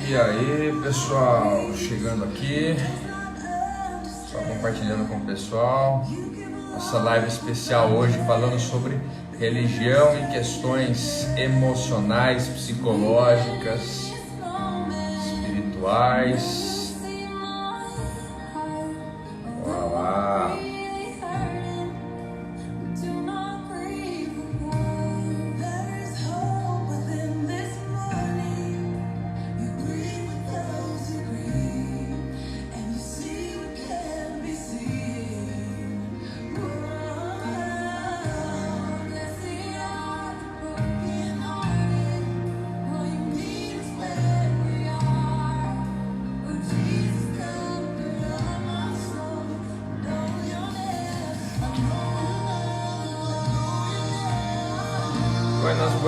E aí, pessoal, chegando aqui, só compartilhando com o pessoal, nossa live especial hoje falando sobre religião e questões emocionais, psicológicas, espirituais. Olá.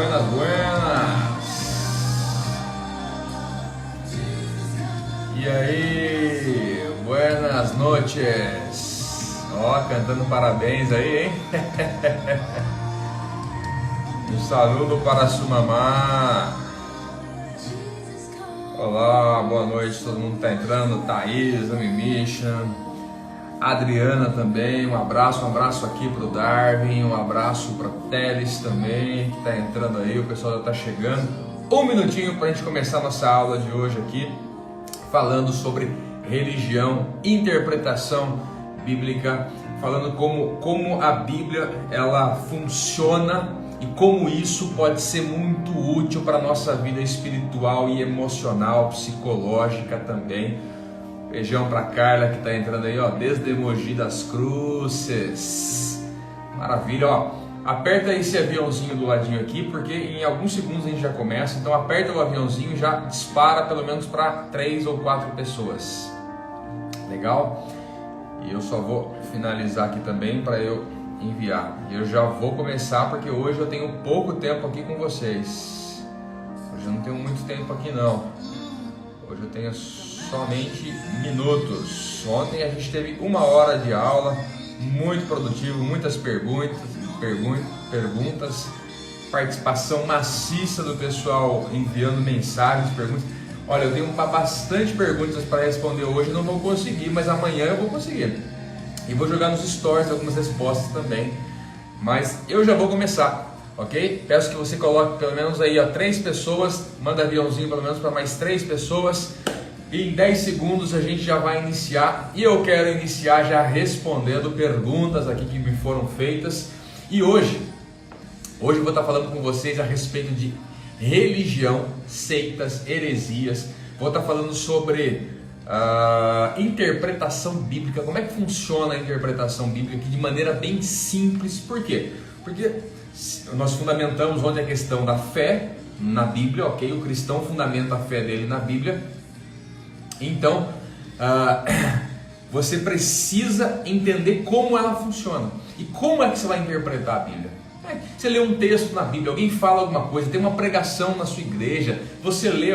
Buenas. E aí, buenas noches. Ó, cantando parabéns aí, hein? Um saludo para a sua mamá. Olá, boa noite, todo mundo tá entrando. Thaís, Amisha, Adriana também, um abraço aqui pro Darwin, um abraço para Teles também, que tá entrando aí, o pessoal já tá chegando. Um minutinho pra gente começar a nossa aula de hoje aqui, falando sobre religião, interpretação bíblica, falando como a Bíblia ela funciona e como isso pode ser muito útil para a nossa vida espiritual e emocional, psicológica também. Beijão pra Carla que tá entrando aí, ó, desde Mogi das Cruzes. Maravilha, ó. Aperta esse aviãozinho do ladinho aqui, porque em alguns segundos a gente já começa. Então aperta o aviãozinho e já dispara pelo menos para 3 ou 4 pessoas. Legal? E eu só vou finalizar aqui também para eu enviar. Eu já vou começar porque hoje eu tenho pouco tempo aqui com vocês. Hoje eu não tenho muito tempo aqui não. Hoje eu tenho somente minutos. Ontem a gente teve 1 hora de aula, muito produtivo, muitas perguntas, participação maciça do pessoal enviando mensagens, perguntas. Olha, eu tenho bastante perguntas para responder hoje, não vou conseguir, mas amanhã eu vou conseguir. E vou jogar nos stories algumas respostas também, mas eu já vou começar, ok? Peço que você coloque pelo menos aí, ó, 3 pessoas, manda aviãozinho pelo menos para mais 3 pessoas. E em 10 segundos a gente já vai iniciar, e eu quero iniciar já respondendo perguntas aqui que me foram feitas. E hoje eu vou estar falando com vocês a respeito de religião, seitas, heresias. Vou estar falando sobre interpretação bíblica, como é que funciona a interpretação bíblica aqui de maneira bem simples. Por quê? Porque nós fundamentamos ontem a questão da fé na Bíblia, ok? O cristão fundamenta a fé dele na Bíblia. Então, você precisa entender como ela funciona. E como é que você vai interpretar a Bíblia? Você lê um texto na Bíblia, alguém fala alguma coisa, tem uma pregação na sua igreja, você lê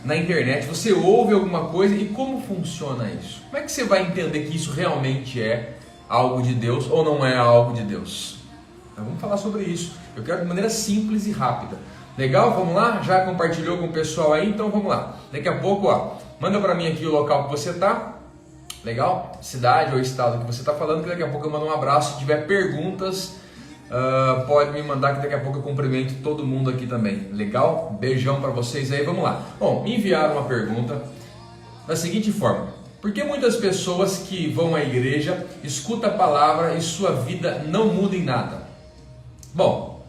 na internet, você ouve alguma coisa, e como funciona isso? Como é que você vai entender que isso realmente é algo de Deus ou não é algo de Deus? Então, vamos falar sobre isso. Eu quero de maneira simples e rápida. Legal? Vamos lá? Já compartilhou com o pessoal aí? Então vamos lá. Daqui a pouco, ó, manda para mim aqui o local que você tá. Legal? Cidade ou estado que você tá falando, que daqui a pouco eu mando um abraço. Se tiver perguntas, pode me mandar, que daqui a pouco eu cumprimento todo mundo aqui também. Legal? Beijão para vocês aí. Vamos lá. Bom, me enviaram uma pergunta da seguinte forma: por que muitas pessoas que vão à igreja escutam a palavra e sua vida não muda em nada? Bom,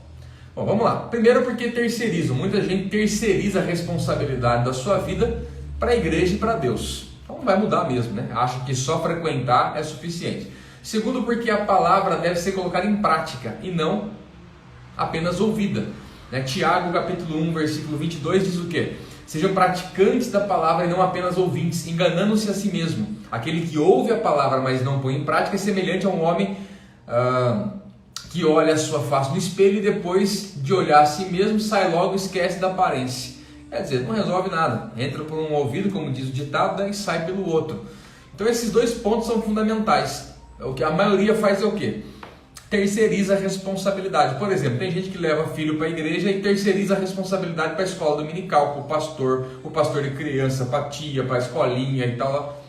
vamos lá. Primeiro, porque terceirizam. Muita gente terceiriza a responsabilidade da sua vida para a igreja e para Deus. Então não vai mudar mesmo, né? Acha que só frequentar é suficiente. Segundo, porque a palavra deve ser colocada em prática e não apenas ouvida. Tiago capítulo 1, versículo 22 diz o quê? Sejam praticantes da palavra e não apenas ouvintes, enganando-se a si mesmo. Aquele que ouve a palavra, mas não põe em prática, é semelhante a um homem que olha a sua face no espelho e depois de olhar a si mesmo, sai logo e esquece da aparência. Quer dizer, não resolve nada. Entra por um ouvido, como diz o ditado, e sai pelo outro. Então esses 2 pontos são fundamentais. O que a maioria faz é o quê? terceiriza a responsabilidade. Por exemplo, tem gente que leva filho para a igreja e terceiriza a responsabilidade para a escola dominical, para o pastor de criança, para a tia, para a escolinha e tal.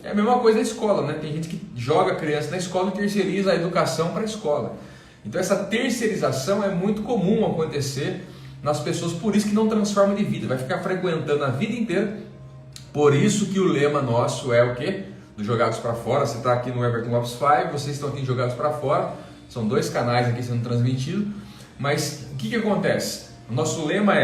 É a mesma coisa na escola, né? Tem gente que joga a criança na escola e terceiriza a educação para a escola. Então essa terceirização é muito comum acontecer nas pessoas, por isso que não transforma de vida, vai ficar frequentando a vida inteira. Por isso que o lema nosso é o quê? Do Jogados para Fora. Você está aqui no Everton Lopes 5, vocês estão aqui em Jogados para Fora, são 2 canais aqui sendo transmitidos, mas o que acontece? O nosso lema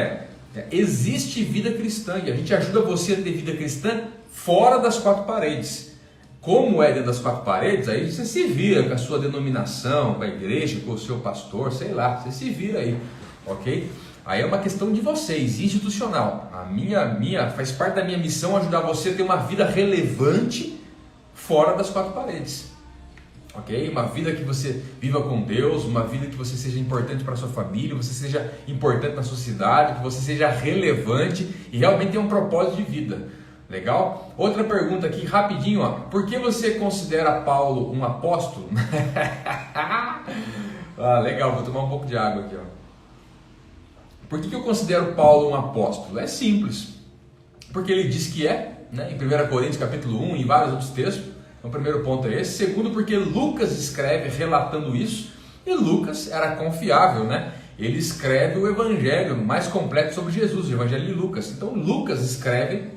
existe vida cristã, e a gente ajuda você a ter vida cristã fora das 4 paredes. Como é dentro das 4 paredes, aí você se vira com a sua denominação, com a igreja, com o seu pastor, sei lá, você se vira aí, ok? Aí é uma questão de vocês, institucional. A minha faz parte da minha missão ajudar você a ter uma vida relevante fora das 4 paredes, ok? Uma vida que você viva com Deus, uma vida que você seja importante para a sua família, você seja importante na sociedade, que você seja relevante e realmente tenha um propósito de vida. Legal? Outra pergunta aqui, rapidinho, ó. Por que você considera Paulo um apóstolo? Ah, legal, vou tomar um pouco de água aqui, ó. Por que eu considero Paulo um apóstolo? É simples. Porque ele diz que é, né? Em 1 Coríntios capítulo 1 e vários outros textos. Então, o primeiro ponto é esse. Segundo, porque Lucas escreve relatando isso. E Lucas era confiável, né? Ele escreve o evangelho mais completo sobre Jesus, o evangelho de Lucas. Então, Lucas escreve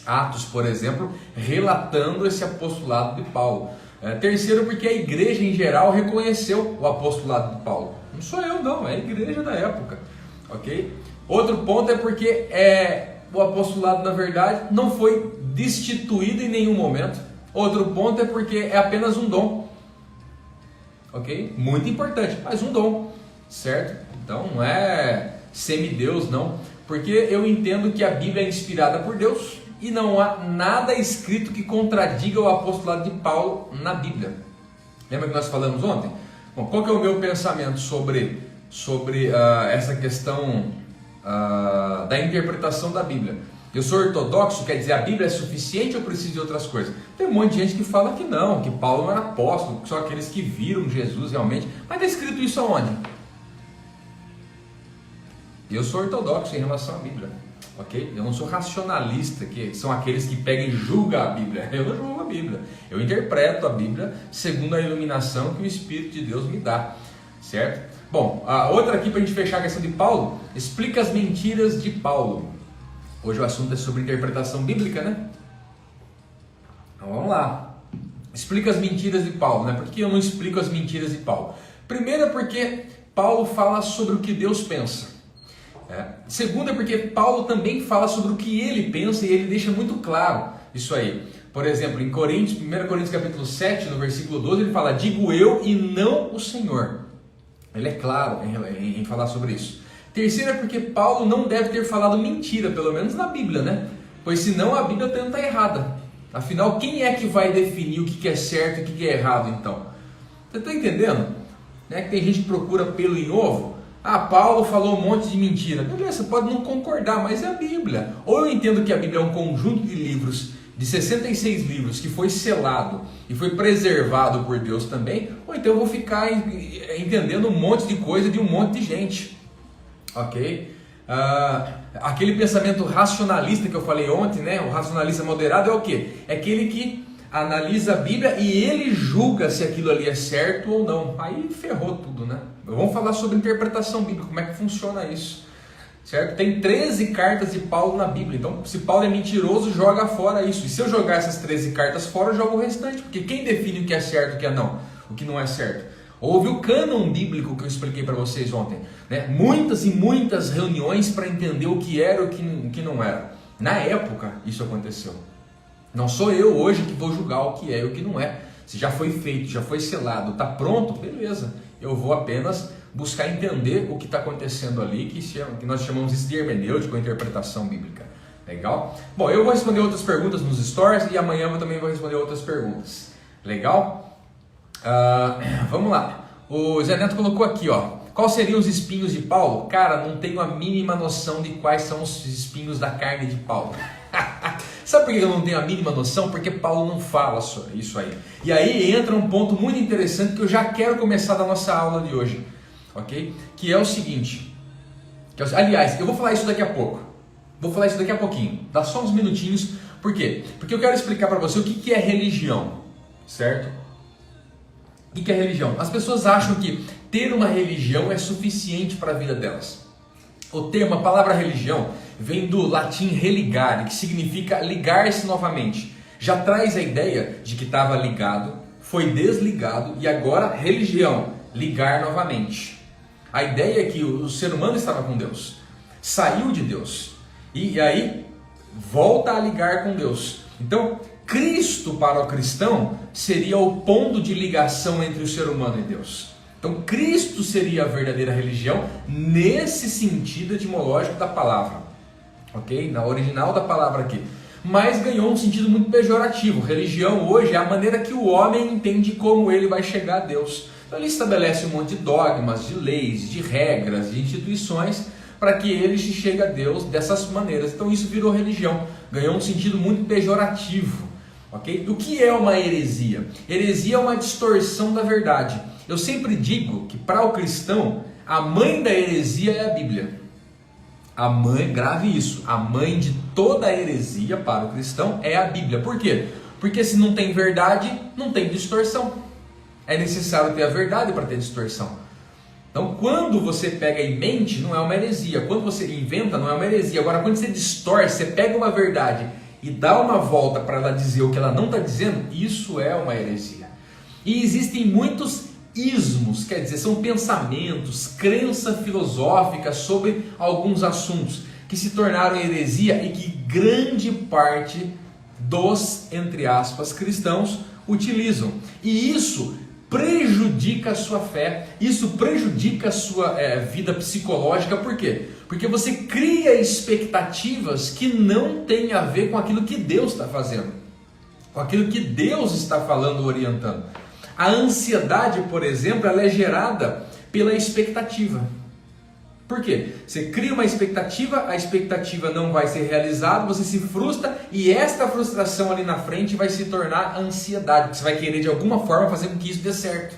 Atos, por exemplo, relatando esse apostolado de Paulo. Terceiro, porque a igreja em geral reconheceu o apostolado de Paulo. Não sou eu não, é a igreja da época, ok? Outro ponto é porque o apostolado, na verdade, não foi destituído em nenhum momento. Outro ponto é porque é apenas um dom, ok? Muito importante, mas um dom, certo? Então não é semideus não, porque eu entendo que a Bíblia é inspirada por Deus, e não há nada escrito que contradiga o apostolado de Paulo na Bíblia. Lembra que nós falamos ontem? Bom, qual que é o meu pensamento sobre essa questão da interpretação da Bíblia? Eu sou ortodoxo, quer dizer, a Bíblia é suficiente ou preciso de outras coisas? Tem um monte de gente que fala que não, que Paulo não era apóstolo, que são aqueles que viram Jesus realmente. Mas está escrito isso aonde? Eu sou ortodoxo em relação à Bíblia. Okay? Eu não sou racionalista, que são aqueles que pegam e julgam a Bíblia. Eu não julgo a Bíblia. Eu interpreto a Bíblia segundo a iluminação que o Espírito de Deus me dá. Certo? Bom, a outra aqui para a gente fechar a questão de Paulo, explica as mentiras de Paulo. Hoje o assunto é sobre interpretação bíblica, né? Então vamos lá. Explica as mentiras de Paulo, né? Por que eu não explico as mentiras de Paulo? Primeiro é porque Paulo fala sobre o que Deus pensa. Segundo é porque Paulo também fala sobre o que ele pensa e ele deixa muito claro isso aí. Por exemplo, em 1 Coríntios capítulo 7, no versículo 12, ele fala: digo eu e não o Senhor. Ele é claro em falar sobre isso. Terceiro é porque Paulo não deve ter falado mentira, pelo menos na Bíblia, né? Pois senão a Bíblia está errada. Afinal, quem é que vai definir o que é certo e o que é errado então? Você está entendendo? Né? Que tem gente que procura pelo em ovo. Paulo falou um monte de mentira. Beleza, você pode não concordar, mas é a Bíblia. Ou eu entendo que a Bíblia é um conjunto de livros, de 66 livros, que foi selado e foi preservado por Deus também, ou então eu vou ficar entendendo um monte de coisa de um monte de gente. Ok? Aquele pensamento racionalista que eu falei ontem, né? O racionalista moderado é o quê? É aquele que analisa a Bíblia e ele julga se aquilo ali é certo ou não. Aí ferrou tudo, né? Vamos falar sobre interpretação bíblica, como é que funciona isso, certo? Tem 13 cartas de Paulo na Bíblia, então se Paulo é mentiroso, joga fora isso. E se eu jogar essas 13 cartas fora, eu jogo o restante, porque quem define o que é certo e o que é não, o que não é certo? Houve o cânon bíblico que eu expliquei para vocês ontem, né? Muitas e muitas reuniões para entender o que era e o que não era. Na época isso aconteceu. Não sou eu hoje que vou julgar o que é e o que não é. Se já foi feito, já foi selado, está pronto, beleza. Eu vou apenas buscar entender o que está acontecendo ali, que nós chamamos isso de hermenêutica ou interpretação bíblica. Legal? Bom, eu vou responder outras perguntas nos stories e amanhã eu também vou responder outras perguntas. Legal? Vamos lá. O Zé Neto colocou aqui, ó. Quais seriam os espinhos de Paulo? Cara, não tenho a mínima noção de quais são os espinhos da carne de Paulo. Sabe por que eu não tenho a mínima noção? Porque Paulo não fala sobre isso aí. E aí entra um ponto muito interessante que eu já quero começar da nossa aula de hoje, ok? Que é o seguinte, aliás, eu vou falar isso daqui a pouco. Vou falar isso daqui a pouquinho. Dá só uns minutinhos. Por quê? Porque eu quero explicar para você o que é religião, certo? O que é religião? As pessoas acham que ter uma religião é suficiente para a vida delas. O termo, a palavra religião, vem do latim religare, que significa ligar-se novamente. Já traz a ideia de que estava ligado, foi desligado e agora religião, ligar novamente. A ideia é que o ser humano estava com Deus, saiu de Deus e aí volta a ligar com Deus. Então, Cristo para o cristão seria o ponto de ligação entre o ser humano e Deus. Então, Cristo seria a verdadeira religião nesse sentido etimológico da palavra, ok? Na original da palavra aqui. Mas ganhou um sentido muito pejorativo. Religião hoje é a maneira que o homem entende como ele vai chegar a Deus. Então, ele estabelece um monte de dogmas, de leis, de regras, de instituições para que ele chegue a Deus dessas maneiras. Então, isso virou religião. Ganhou um sentido muito pejorativo, ok? O que é uma heresia? Heresia é uma distorção da verdade. Eu sempre digo que para o cristão, a mãe da heresia é a Bíblia. A mãe, grave isso, a mãe de toda a heresia para o cristão é a Bíblia. Por quê? Porque se não tem verdade, não tem distorção. É necessário ter a verdade para ter distorção. Então, quando você pega e mente, não é uma heresia. Quando você inventa, não é uma heresia. Agora, quando você distorce, você pega uma verdade e dá uma volta para ela dizer o que ela não está dizendo, isso é uma heresia. E existem muitos ismos, quer dizer, são pensamentos, crença filosófica sobre alguns assuntos que se tornaram heresia e que grande parte dos, entre aspas, cristãos utilizam. E isso prejudica a sua fé, isso prejudica a sua vida psicológica. Por quê? Porque você cria expectativas que não têm a ver com aquilo que Deus está fazendo, com aquilo que Deus está falando, orientando. A ansiedade, por exemplo, ela é gerada pela expectativa. Por quê? Você cria uma expectativa, a expectativa não vai ser realizada, você se frustra e esta frustração ali na frente vai se tornar ansiedade. Você vai querer de alguma forma fazer com que isso dê certo.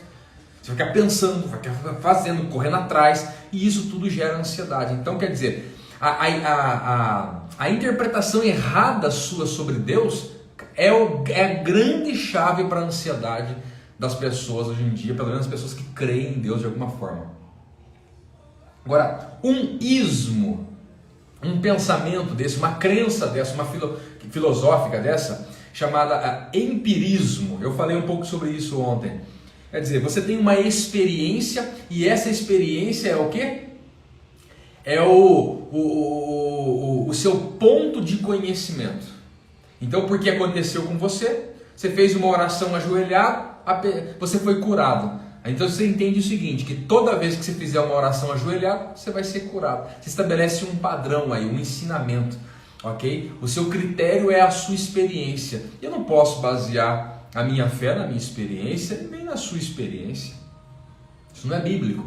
Você vai ficar pensando, vai ficar fazendo, correndo atrás e isso tudo gera ansiedade. Então, quer dizer, a interpretação errada sua sobre Deus é a grande chave para a ansiedade das pessoas hoje em dia, pelo menos as pessoas que creem em Deus de alguma forma. Agora, um ismo, um pensamento desse, uma crença dessa, uma filosófica dessa, chamada empirismo. Eu falei um pouco sobre isso ontem. Quer dizer, você tem uma experiência e essa experiência é o quê? É o seu ponto de conhecimento. Então, porque aconteceu com você, você fez uma oração ajoelhado, você foi curado. Então você entende o seguinte, que toda vez que você fizer uma oração ajoelhado, você vai ser curado. Você estabelece um padrão aí, um ensinamento, ok? O seu critério é a sua experiência. Eu não posso basear a minha fé na minha experiência, nem na sua experiência. Isso não é bíblico,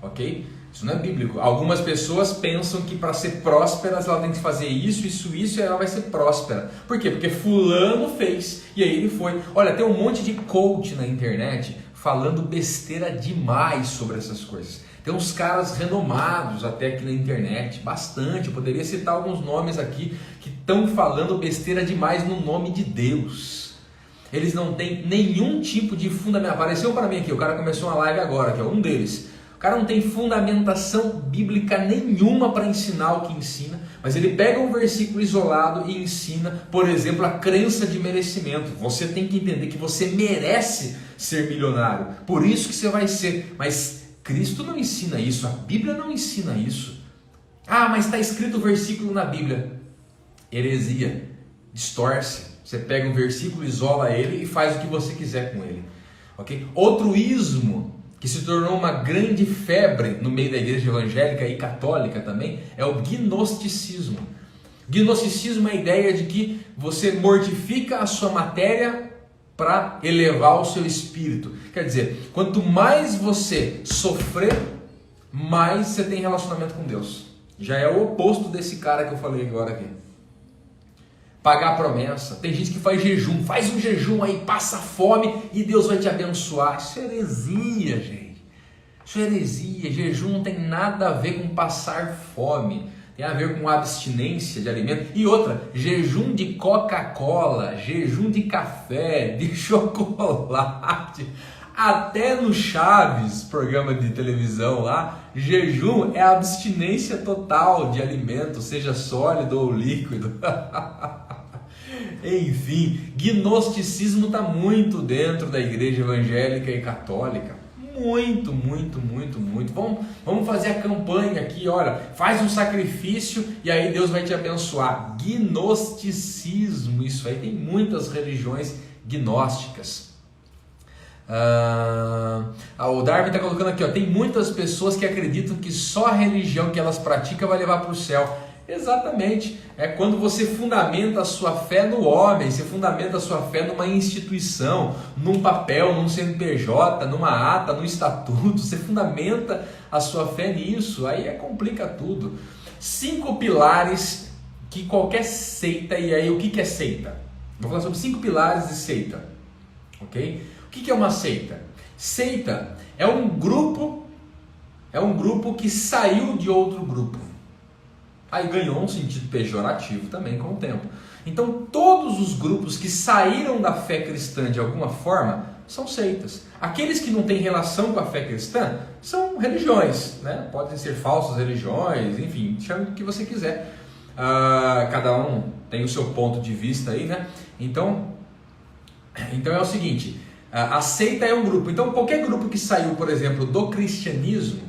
ok? Isso não é bíblico. Algumas pessoas pensam que para ser prósperas ela tem que fazer isso e ela vai ser próspera. Por quê? Porque fulano fez e aí ele foi. Olha, tem um monte de coach na internet falando besteira demais sobre essas coisas. Tem uns caras renomados até aqui na internet, bastante. Eu poderia citar alguns nomes aqui que estão falando besteira demais no nome de Deus. Eles não têm nenhum tipo de fundamento. Apareceu para mim aqui, o cara começou uma live agora, que é um deles. O cara não tem fundamentação bíblica nenhuma para ensinar o que ensina, mas ele pega um versículo isolado e ensina, por exemplo, a crença de merecimento. Você tem que entender que você merece ser milionário, por isso que você vai ser. Mas Cristo não ensina isso, a Bíblia não ensina isso. Ah, mas está escrito o versículo na Bíblia. Heresia, distorce. Você pega um versículo, isola ele e faz o que você quiser com ele. Okay? Outro ismo que se tornou uma grande febre no meio da igreja evangélica e católica também, é o gnosticismo. Gnosticismo é a ideia de que você mortifica a sua matéria para elevar o seu espírito. Quer dizer, quanto mais você sofrer, mais você tem relacionamento com Deus. Já é o oposto desse cara que eu falei agora aqui. pagar a promessa. Tem gente que faz jejum, faz um jejum aí, passa fome e Deus vai te abençoar. Isso é heresia, gente. Isso é heresia. Jejum não tem nada a ver com passar fome. Tem a ver com abstinência de alimento. E outra, jejum de Coca-Cola, jejum de café, de chocolate. Até no Chaves, programa de televisão lá, jejum é abstinência total de alimento, seja sólido ou líquido. Enfim, gnosticismo está muito dentro da igreja evangélica e católica. Muito. Vamos fazer a campanha aqui, olha, faz um sacrifício e aí Deus vai te abençoar. Gnosticismo, isso aí tem muitas religiões gnósticas. O Darwin está colocando aqui, ó, tem muitas pessoas que acreditam que só a religião que elas praticam vai levar para o céu. Exatamente, é quando você fundamenta a sua fé no homem, você fundamenta a sua fé numa instituição, num papel, num CNPJ, numa ata, num estatuto, você fundamenta a sua fé nisso, aí complica tudo. 5 pilares que qualquer seita, e aí o que é seita? Vou falar sobre 5 pilares de seita, ok? O que é uma seita? Seita é um grupo que saiu de outro grupo. Aí ganhou um sentido pejorativo também com o tempo. Então todos os grupos que saíram da fé cristã de alguma forma são seitas. Aqueles que não têm relação com a fé cristã são religiões, né? Podem ser falsas religiões, enfim, chame o que você quiser. Cada um tem o seu ponto de vista aí, né? Então é o seguinte, a seita é um grupo. Então qualquer grupo que saiu, por exemplo, do cristianismo,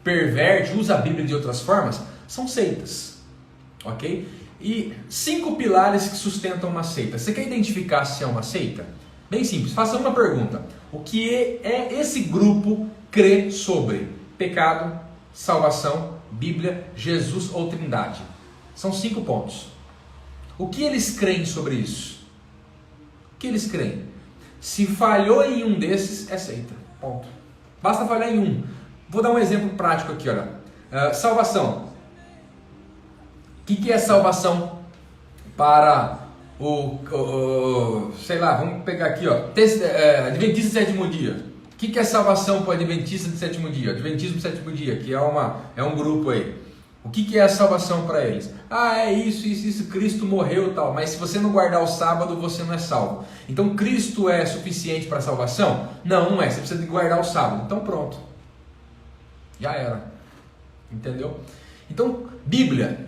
perverte, usa a Bíblia de outras formas, são seitas, ok? E 5 pilares que sustentam uma seita. Você quer identificar se é uma seita? Bem simples, faça uma pergunta. O que esse grupo crê sobre pecado, salvação, Bíblia, Jesus ou Trindade? São 5 pontos. O que eles creem sobre isso? O que eles creem? Se falhou em um desses, é seita. Ponto. Basta falhar em um. Vou dar um exemplo prático aqui, olha. Salvação. O que é salvação para sei lá, vamos pegar aqui, ó, Adventista do sétimo dia. O que é salvação para o Adventista do sétimo dia? Adventismo do sétimo dia, que é um grupo aí. O que é a salvação para eles? É isso, Cristo morreu e tal, mas se você não guardar o sábado, você não é salvo. Então Cristo é suficiente para a salvação? Não é, você precisa de guardar o sábado. Então pronto, já era, entendeu? Então,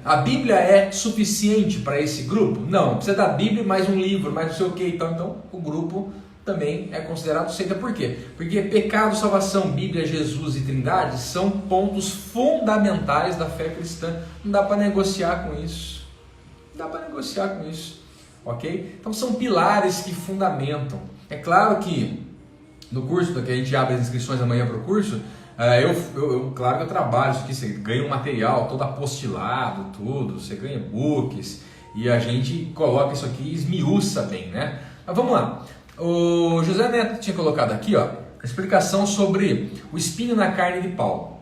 a Bíblia é suficiente para esse grupo? Não, precisa da Bíblia mais um livro, mais não sei o que. Então o grupo também é considerado seita. Por quê? Porque pecado, salvação, Bíblia, Jesus e Trindade são pontos fundamentais da fé cristã. Não dá para negociar com isso. Ok? Então são pilares que fundamentam. É claro que no curso, que a gente abre as inscrições amanhã para o curso, claro que eu trabalho isso aqui, você ganha um material todo apostilado, tudo, você ganha books e a gente coloca isso aqui e esmiuça bem, né? Mas vamos lá, o José Neto tinha colocado aqui, ó, a explicação sobre o espinho na carne de Paulo.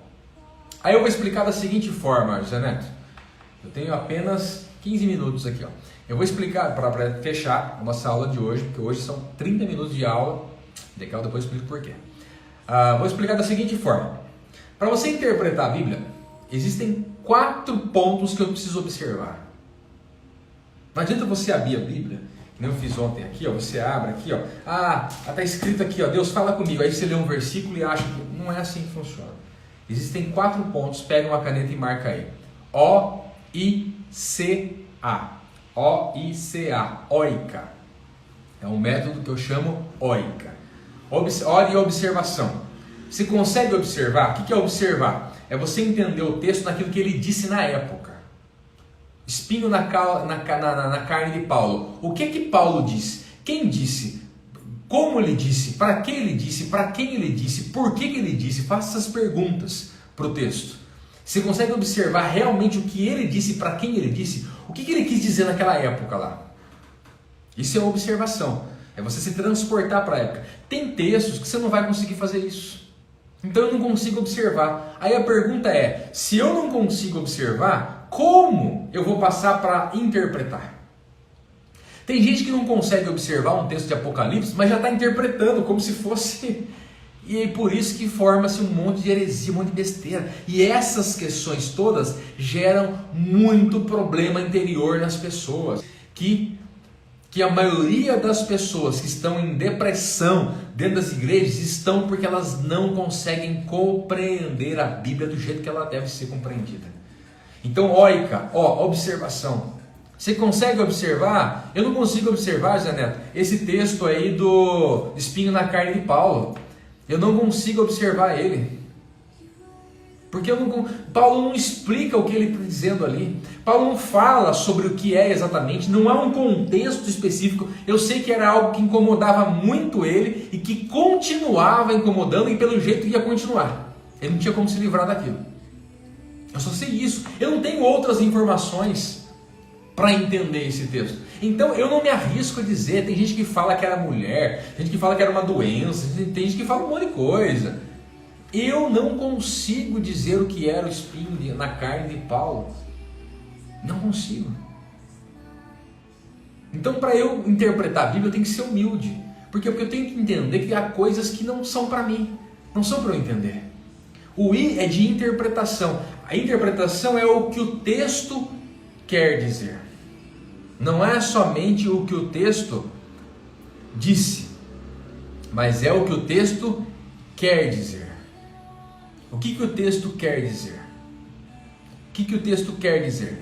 Aí eu vou explicar da seguinte forma, José Neto, eu tenho apenas 15 minutos aqui, ó. Eu vou explicar para fechar a nossa aula de hoje, porque hoje são 30 minutos de aula, daqui a pouco depois eu explico por quê. Vou explicar da seguinte forma. Para você interpretar a Bíblia, existem 4 pontos que eu preciso observar. Não adianta você abrir a Bíblia, que nem eu fiz ontem aqui, ó, você abre aqui, ó, está escrito aqui, ó, Deus fala comigo, aí você lê um versículo e acha que não é assim que funciona. Existem 4 pontos, pega uma caneta e marca aí. O-I-C-A. O-I-C-A. Oica. É um método que eu chamo oica. Olha e observação. Você consegue observar? O que é observar? É você entender o texto naquilo que ele disse na época. Espinho na carne de Paulo. O que Paulo disse? Quem disse? Como ele disse? Para que ele disse? Para quem ele disse? Por que ele disse? Faça essas perguntas para o texto. Você consegue observar realmente o que ele disse, para quem ele disse? O que ele quis dizer naquela época lá? Isso é uma observação. É você se transportar para a época. Tem textos que você não vai conseguir fazer isso. Então eu não consigo observar. Aí a pergunta é, se eu não consigo observar, como eu vou passar para interpretar? Tem gente que não consegue observar um texto de Apocalipse, mas já está interpretando como se fosse... E é por isso que forma-se um monte de heresia, um monte de besteira. E essas questões todas geram muito problema interior nas pessoas. Que a maioria das pessoas que estão em depressão dentro das igrejas estão porque elas não conseguem compreender a Bíblia do jeito que ela deve ser compreendida. Então, oica, observação. Você consegue observar? Eu não consigo observar, Zé Neto, esse texto aí do espinho na carne de Paulo. Eu não consigo observar ele. Porque Paulo não explica o que ele está dizendo ali. Paulo não fala sobre o que é exatamente. Não há um contexto específico. Eu sei que era algo que incomodava muito ele e que continuava incomodando e pelo jeito ia continuar. Ele não tinha como se livrar daquilo. Eu só sei isso. Eu não tenho outras informações para entender esse texto. Então eu não me arrisco a dizer. Tem gente que fala que era mulher, tem gente que fala que era uma doença, tem gente que fala um monte de coisa. Eu não consigo dizer o que era o espinho na carne de Paulo. Não consigo. Então, para eu interpretar a Bíblia, eu tenho que ser humilde. Porque eu tenho que entender que há coisas que não são para mim, não são para eu entender. O I é de interpretação. A interpretação é o que o texto quer dizer. Não é somente o que o texto disse, mas é o que o texto quer dizer. O que o texto quer dizer? O que o texto quer dizer?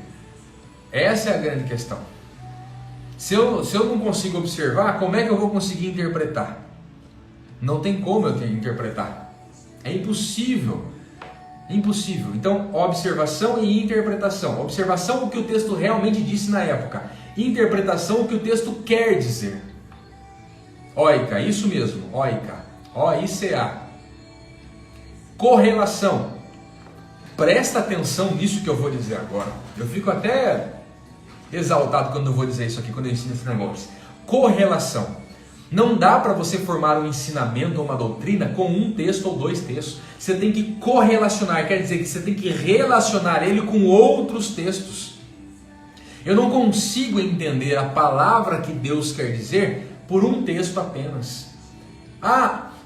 Essa é a grande questão. Se eu não consigo observar, como é que eu vou conseguir interpretar? Não tem como eu interpretar. É impossível. Impossível. Então, observação e interpretação. Observação, o que o texto realmente disse na época. Interpretação, o que o texto quer dizer. Oica, isso mesmo. Oica. O-I-C-A. Correlação. Presta atenção nisso que eu vou dizer agora. Eu fico até exaltado quando eu vou dizer isso aqui, quando eu ensino esse negócio. Correlação. Não dá para você formar um ensinamento ou uma doutrina com um texto ou dois textos. Você tem que correlacionar, quer dizer que você tem que relacionar ele com outros textos. Eu não consigo entender a palavra que Deus quer dizer por um texto apenas.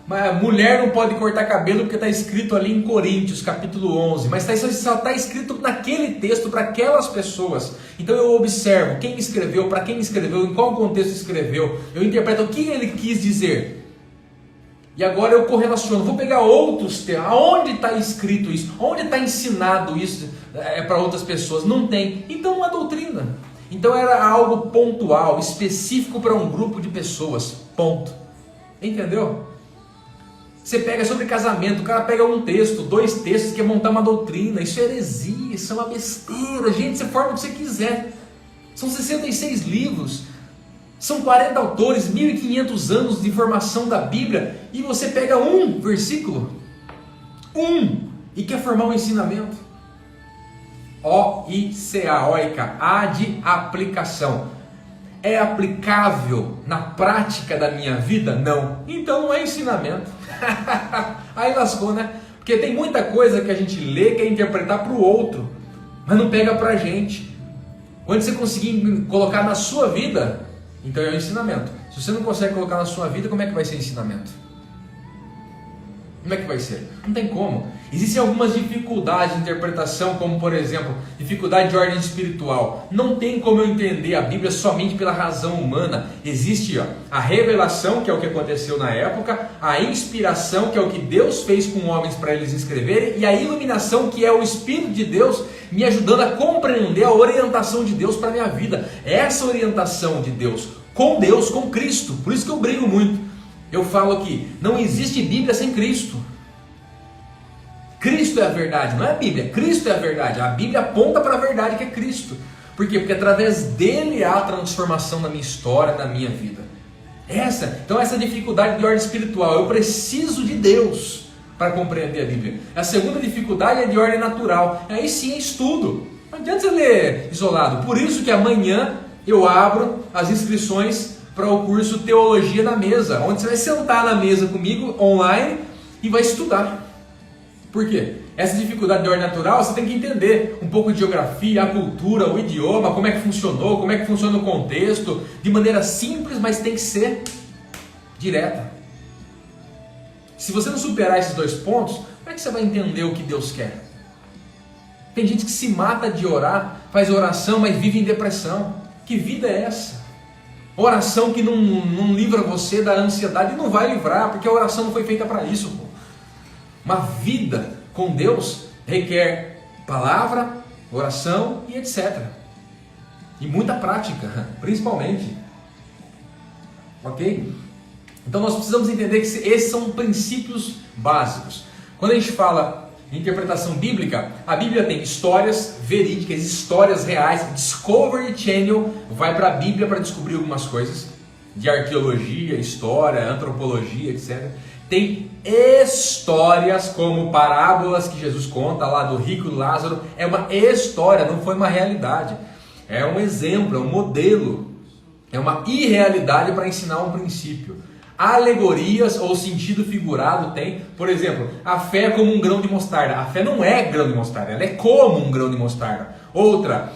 Mas mulher não pode cortar cabelo porque está escrito ali em Coríntios, capítulo 11. Mas só está escrito naquele texto para aquelas pessoas. Então eu observo quem escreveu, para quem escreveu, em qual contexto escreveu. Eu interpreto o que ele quis dizer. E agora eu correlaciono. Vou pegar outros textos. Aonde está escrito isso? Onde está ensinado isso para outras pessoas? Não tem. Então não é doutrina. Então era algo pontual, específico para um grupo de pessoas. Ponto. Entendeu? Você pega sobre casamento, o cara pega um texto, dois textos, quer montar uma doutrina. Isso é heresia, isso é uma besteira. Gente, você forma o que você quiser. São 66 livros, são 40 autores, 1500 anos de informação da Bíblia, e você pega um versículo, e quer formar um ensinamento. O-I-C-A, oica, A de aplicação. É aplicável na prática da minha vida? Não. Então não é ensinamento. Aí lascou, né? Porque tem muita coisa que a gente lê que quer interpretar para o outro, mas não pega para a gente. Quando você conseguir colocar na sua vida, então é um ensinamento. Se você não consegue colocar na sua vida, como é que vai ser ensinamento? Como é que vai ser? Não tem como. Existem algumas dificuldades de interpretação, como por exemplo, dificuldade de ordem espiritual. Não tem como eu entender a Bíblia somente pela razão humana. Existe a revelação, que é o que aconteceu na época, a inspiração, que é o que Deus fez com homens para eles escreverem, e a iluminação, que é o Espírito de Deus me ajudando a compreender a orientação de Deus para a minha vida. Essa orientação de Deus, com Cristo. Por isso que eu brigo muito. Eu falo que não existe Bíblia sem Cristo. Cristo é a verdade, não é a Bíblia. Cristo é a verdade. A Bíblia aponta para a verdade que é Cristo. Por quê? Porque através dele há a transformação na minha história, na minha vida. Então essa dificuldade de ordem espiritual. Eu preciso de Deus para compreender a Bíblia. A segunda dificuldade é de ordem natural. Aí sim é estudo. Não adianta você ler isolado. Por isso que amanhã eu abro as inscrições para o curso Teologia na Mesa, onde você vai sentar na mesa comigo, online, e vai estudar. Por quê? Essa dificuldade de ordem natural, você tem que entender um pouco de geografia, a cultura, o idioma, como é que funcionou, como é que funciona o contexto, de maneira simples, mas tem que ser direta. Se você não superar esses 2 pontos, como é que você vai entender o que Deus quer? Tem gente que se mata de orar, faz oração, mas vive em depressão. Que vida é essa? Oração que não livra você da ansiedade, não vai livrar, porque a oração não foi feita para isso. Pô. Uma vida com Deus requer palavra, oração e etc. E muita prática, principalmente. Ok? Então nós precisamos entender que esses são princípios básicos. Quando a gente fala em interpretação bíblica, a Bíblia tem histórias verídicas, histórias reais. Discovery Channel vai para a Bíblia para descobrir algumas coisas de arqueologia, história, antropologia, etc. Tem histórias como parábolas que Jesus conta lá do rico e do Lázaro. É uma história, não foi uma realidade. É um exemplo, é um modelo. É uma irrealidade para ensinar um princípio. Alegorias ou sentido figurado tem, por exemplo, a fé como um grão de mostarda. A fé não é grão de mostarda, ela é como um grão de mostarda. Outra,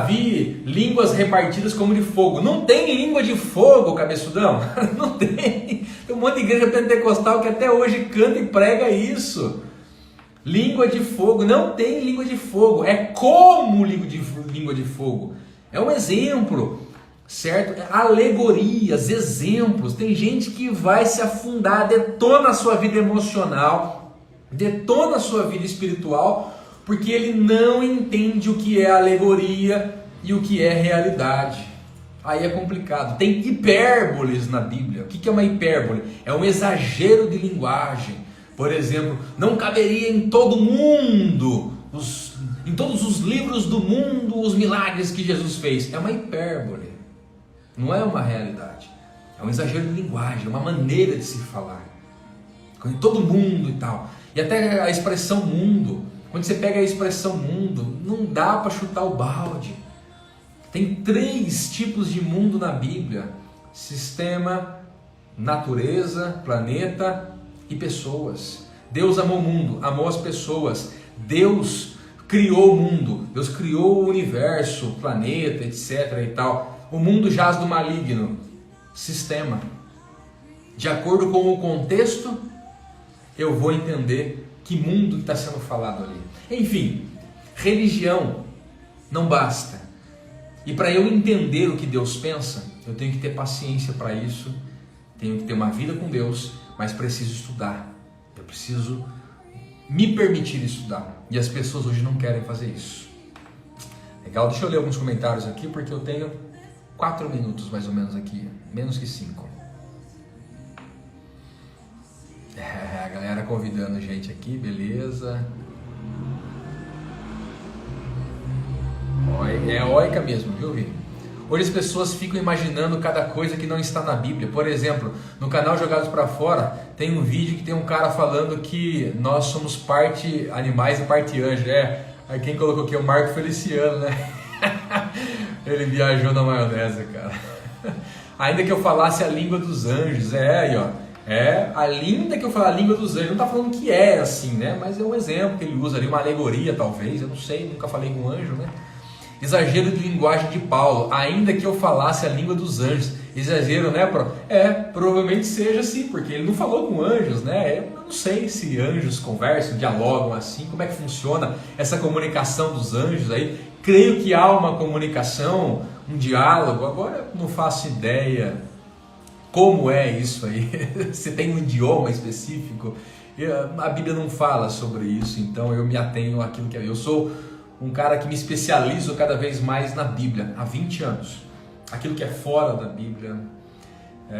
vi línguas repartidas como de fogo. Não tem língua de fogo, cabeçudão. Não tem. Tem um monte de igreja pentecostal que até hoje canta e prega isso. Língua de fogo, não tem língua de fogo. É como língua de fogo. É um exemplo. Certo? Alegorias, exemplos. Tem gente que vai se afundar, detona a sua vida emocional, detona a sua vida espiritual, porque ele não entende o que é alegoria e o que é realidade. Aí é complicado. Tem hipérboles na Bíblia. O que é uma hipérbole? É um exagero de linguagem. Por exemplo, não caberia em todo mundo, em todos os livros do mundo, os milagres que Jesus fez. É uma hipérbole. Não é uma realidade, é um exagero de linguagem, é uma maneira de se falar. Em todo mundo e tal. E até a expressão mundo, quando você pega a expressão mundo, não dá para chutar o balde. Tem 3 tipos de mundo na Bíblia: sistema, natureza, planeta e pessoas. Deus amou o mundo, amou as pessoas. Deus criou o mundo, Deus criou o universo, planeta, etc. e tal. O mundo jaz do maligno. Sistema. De acordo com o contexto, eu vou entender que mundo está sendo falado ali. Enfim, religião não basta. E para eu entender o que Deus pensa, eu tenho que ter paciência para isso, tenho que ter uma vida com Deus, mas preciso estudar. Eu preciso me permitir estudar. E as pessoas hoje não querem fazer isso. Legal? Deixa eu ler alguns comentários aqui, porque eu tenho 4 minutos mais ou menos aqui, menos que 5. A galera convidando gente aqui, beleza. É oica mesmo, viu, Vini? Hoje as pessoas ficam imaginando cada coisa que não está na Bíblia. Por exemplo, no canal Jogados para Fora, tem um vídeo que tem um cara falando que nós somos parte animais e parte anjo. Aí quem colocou aqui é o Marco Feliciano, né? Ele viajou na maionese, cara. Ainda que eu falasse a língua dos anjos, aí ó. Ainda que eu falar a língua dos anjos, não tá falando que é assim, né? Mas é um exemplo que ele usa ali, uma alegoria talvez, eu não sei, nunca falei com anjo, né? Exagero de linguagem de Paulo, ainda que eu falasse a língua dos anjos. Exagero, né? Provavelmente seja assim, porque ele não falou com anjos, né? Eu não sei se anjos conversam, dialogam assim, como é que funciona essa comunicação dos anjos aí. Creio que há uma comunicação, um diálogo, agora não faço ideia como é isso aí, se tem um idioma específico. A Bíblia não fala sobre isso, então eu me atenho àquilo que é. Eu sou um cara que me especializo cada vez mais na Bíblia, há 20 anos. Aquilo que é fora da Bíblia.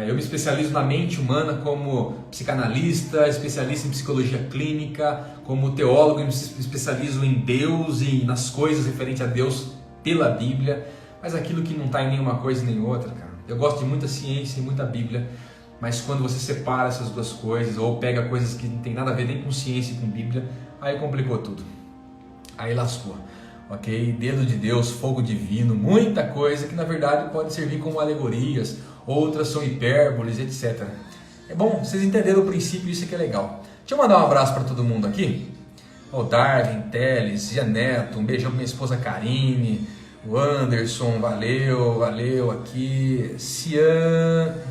Eu me especializo na mente humana como psicanalista, especialista em psicologia clínica, como teólogo, eu me especializo em Deus e nas coisas referentes a Deus pela Bíblia, mas aquilo que não está em nenhuma coisa nem outra, cara. Eu gosto de muita ciência e muita Bíblia, mas quando você separa essas duas coisas, ou pega coisas que não tem nada a ver nem com ciência e com Bíblia, aí complicou tudo. Aí lascou. Ok? Dedo de Deus, fogo divino, muita coisa que na verdade pode servir como alegorias, outras são hipérboles, etc. É bom, vocês entenderam o princípio, isso que é legal. Deixa eu mandar um abraço para todo mundo aqui. O Darwin, Teles, Zia Neto, um beijão pra minha esposa Karine, o Anderson, valeu aqui, Ciana,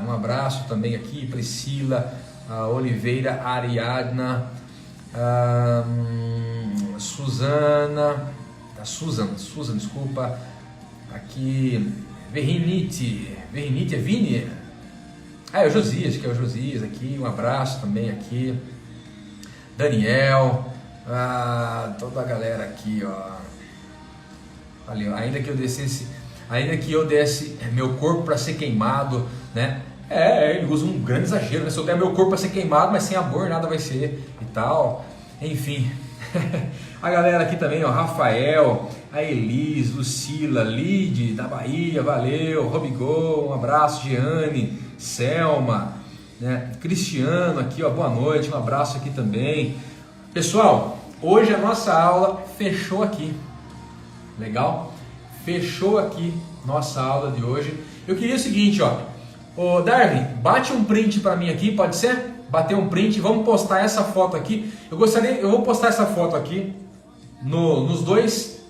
um abraço também aqui, Priscila, a Oliveira, Ariadna, Susan, desculpa, aqui, Verrinite é Vini? É o Josias, que é o Josias aqui, um abraço também aqui, Daniel, toda a galera aqui, ó, valeu, ainda que eu desse meu corpo para ser queimado, né? Ele usa um grande exagero, né? Se eu der meu corpo para ser queimado, mas sem amor nada vai ser e tal, enfim. A galera aqui também, ó, Rafael, a Elis, Lucila, Lide da Bahia, valeu, Robigol, um abraço, Giane, Selma, né? Cristiano aqui, ó, boa noite, um abraço aqui também. Pessoal, hoje a nossa aula fechou aqui, legal? Fechou aqui nossa aula de hoje. Eu queria o seguinte, ó, ô Darwin, bate um print para mim aqui, pode ser? Bater um print, vamos postar essa foto aqui. Eu vou postar essa foto aqui nos dois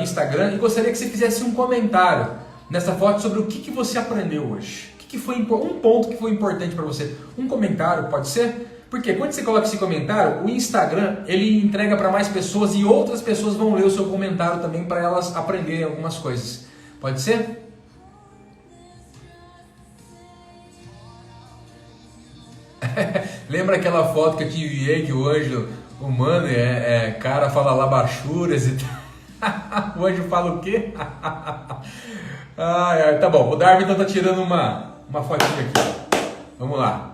Instagram e gostaria que você fizesse um comentário nessa foto sobre o que você aprendeu hoje. O que foi um ponto que foi importante para você. Um comentário, pode ser? Porque quando você coloca esse comentário, o Instagram ele entrega para mais pessoas e outras pessoas vão ler o seu comentário também para elas aprenderem algumas coisas. Pode ser? Lembra aquela foto que eu te enviei que o anjo humano cara fala labachuras e o anjo fala o quê? Tá bom, o Darwin então tá tirando uma fotinha aqui. Vamos lá.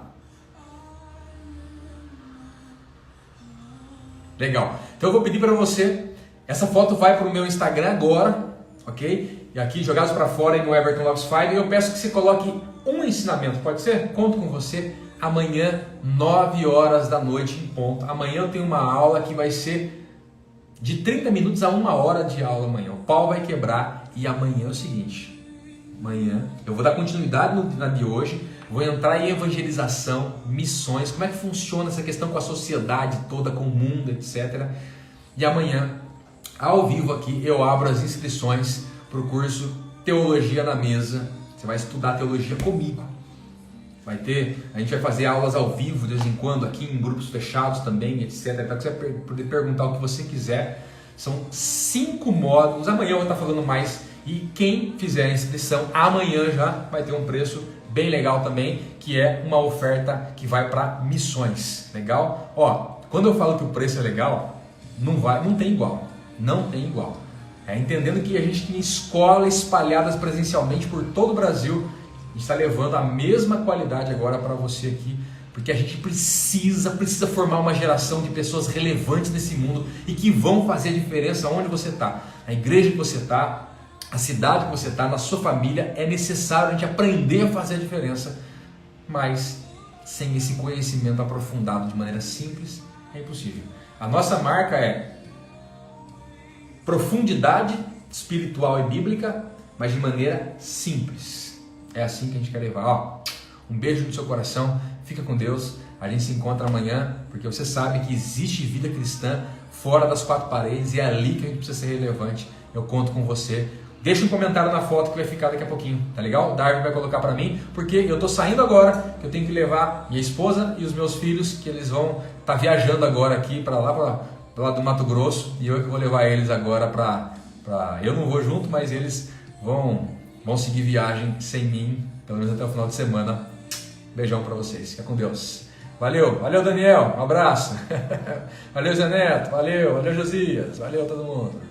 Legal. Então eu vou pedir para você, essa foto vai para o meu Instagram agora, ok? E aqui, Jogados para Fora e no Everton Loves 5, eu peço que você coloque um ensinamento, pode ser? Conto com você. Amanhã, 9 horas da noite em ponto. Amanhã eu tenho uma aula que vai ser de 30 minutos a 1 hora de aula amanhã. O pau vai quebrar e amanhã é o seguinte. Amanhã eu vou dar continuidade na de hoje. Vou entrar em evangelização, missões, como é que funciona essa questão com a sociedade toda, com o mundo, etc. E amanhã, ao vivo aqui, eu abro as inscrições para o curso Teologia na Mesa. Você vai estudar teologia comigo. A gente vai fazer aulas ao vivo de vez em quando aqui em grupos fechados também, etc. Para você poder perguntar o que você quiser. São 5 módulos. Amanhã eu vou estar falando mais. E quem fizer a inscrição amanhã já vai ter um preço bem legal também, que é uma oferta que vai para missões. Legal? Ó, quando eu falo que o preço é legal, não tem igual. Não tem igual. Entendendo que a gente tem escolas espalhadas presencialmente por todo o Brasil. A gente está levando a mesma qualidade agora para você aqui, porque a gente precisa formar uma geração de pessoas relevantes nesse mundo e que vão fazer a diferença onde você está. Na igreja que você está, a cidade que você está, na sua família, é necessário a gente aprender a fazer a diferença, mas sem esse conhecimento aprofundado de maneira simples, é impossível. A nossa marca é profundidade espiritual e bíblica, mas de maneira simples. É assim que a gente quer levar. Ó, um beijo no seu coração, fica com Deus, a gente se encontra amanhã, porque você sabe que existe vida cristã fora das 4 paredes e é ali que a gente precisa ser relevante. Eu conto com você. Deixa um comentário na foto que vai ficar daqui a pouquinho, tá legal? O Darwin vai colocar pra mim, porque eu tô saindo agora, que eu tenho que levar minha esposa e os meus filhos, que eles vão estar viajando agora aqui para lá do Mato Grosso, e eu que vou levar eles agora eu não vou junto, mas eles vão seguir viagem sem mim, pelo menos até o final de semana. Beijão pra vocês, fica com Deus. Valeu Daniel, um abraço. Valeu Zé Neto, valeu Josias, valeu todo mundo.